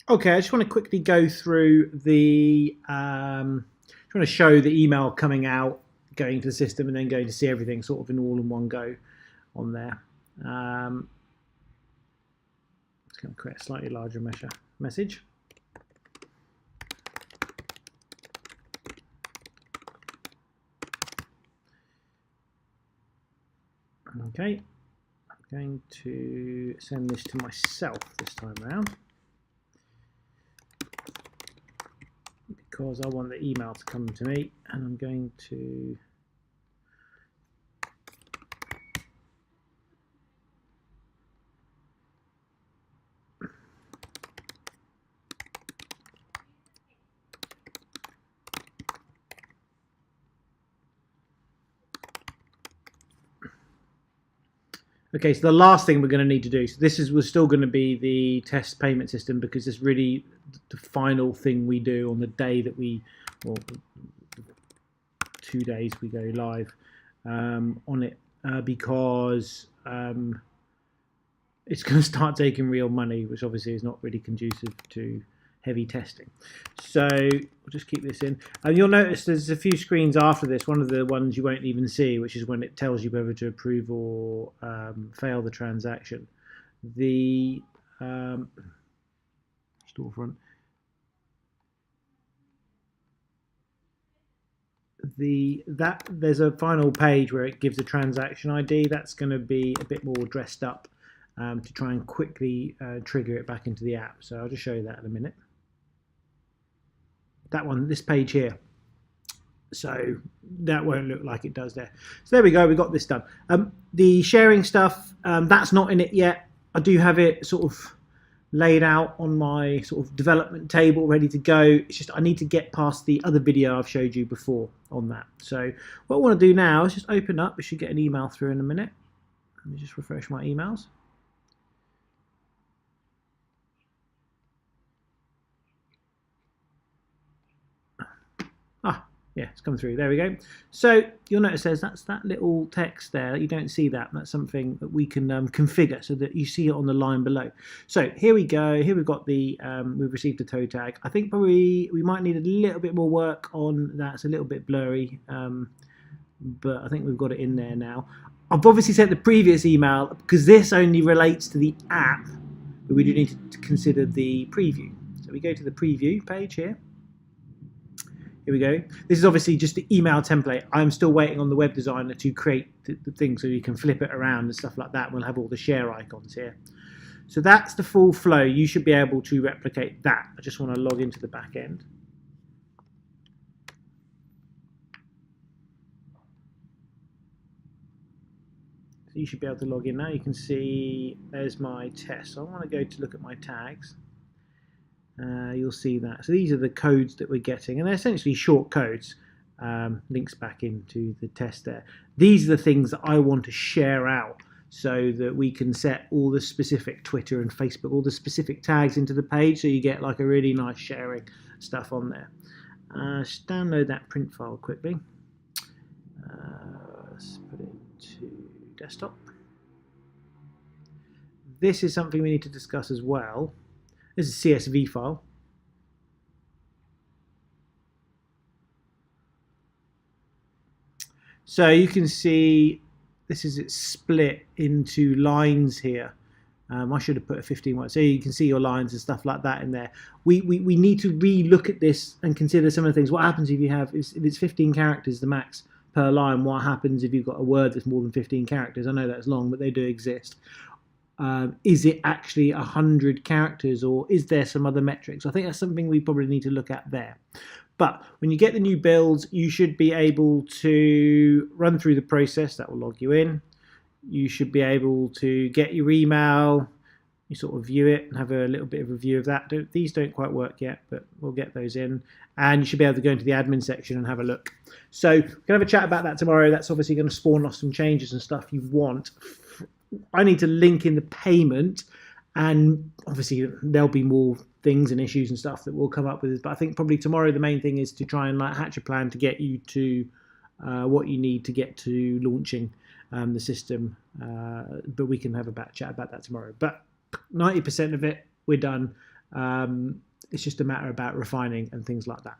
Okay, I just want to quickly go through the. Just want to show the email coming out, going to the system, and then going to see everything sort of in all in one go on there. It's going to create a slightly larger message. Okay, I'm going to send this to myself this time around, because I want the email to come to me, and I'm going to okay, so the last thing we're going to need to do, so was still going to be the test payment system, because it's really the final thing we do on the day that well, 2 days we go live on it, because it's going to start taking real money, which obviously is not really conducive to heavy testing. So we'll just keep this in. And you'll notice there's a few screens after this. One of the ones you won't even see, which is when it tells you whether to approve or fail the transaction. The storefront. There's a final page where it gives a transaction ID. That's going to be a bit more dressed up to try and quickly trigger it back into the app. So I'll just show you that in a minute. That one, this page here. So that won't look like it does there. So there we go, we got this done. The sharing stuff, that's not in it yet. I do have it sort of laid out on my sort of development table, ready to go. It's just I need to get past the other video I've showed you before on that. So what I want to do now is just open up. We should get an email through in a minute. Let me just refresh my emails. Yeah, it's come through. There we go. So you'll notice that's that little text there. You don't see that. That's something that we can configure so that you see it on the line below. So here we go. Here we've got the we've received a toe tag. I think probably we might need a little bit more work on that. It's a little bit blurry, but I think we've got it in there now. I've obviously sent the previous email because this only relates to the app, but we do need to consider the preview. So we go to the preview page here. Here we go. This is obviously just the email template. I'm still waiting on the web designer to create the thing so you can flip it around and stuff like that. We'll have all the share icons here. So that's the full flow. You should be able to replicate that. I just want to log into the back end. So you should be able to log in now. You can see there's my test. So I want to go to look at my tags. You'll see that. So these are the codes that we're getting, and they're essentially short codes. Links back into the test there. These are the things that I want to share out so that we can set all the specific Twitter and Facebook, all the specific tags into the page, so you get like a really nice sharing stuff on there. Just download that print file quickly. Let's put it to desktop. This is something we need to discuss as well. This is a CSV file. So you can see this is it split into lines here. I should have put a 15 so you can see your lines and stuff like that in there. We need to re-look at this and consider some of the things. What happens if you have, if it's 15 characters the max per line? What happens if you've got a word that's more than 15 characters? I know that's long, but they do exist. Is it actually 100 characters, or is there some other metrics? I think that's something we probably need to look at there. But when you get the new builds, you should be able to run through the process. That will log you in. You should be able to get your email. You sort of view it and have a little bit of a view of that. These don't quite work yet, but we'll get those in. And you should be able to go into the admin section and have a look. So we're going to have a chat about that tomorrow. That's obviously going to spawn off some changes and stuff you want. I need to link in the payment, and obviously there'll be more things and issues and stuff that we'll come up with. But I think probably tomorrow the main thing is to try and hatch a plan to get you to what you need to get to launching the system. But we can have a chat about that tomorrow. But 90% of it, we're done. It's just a matter about refining and things like that.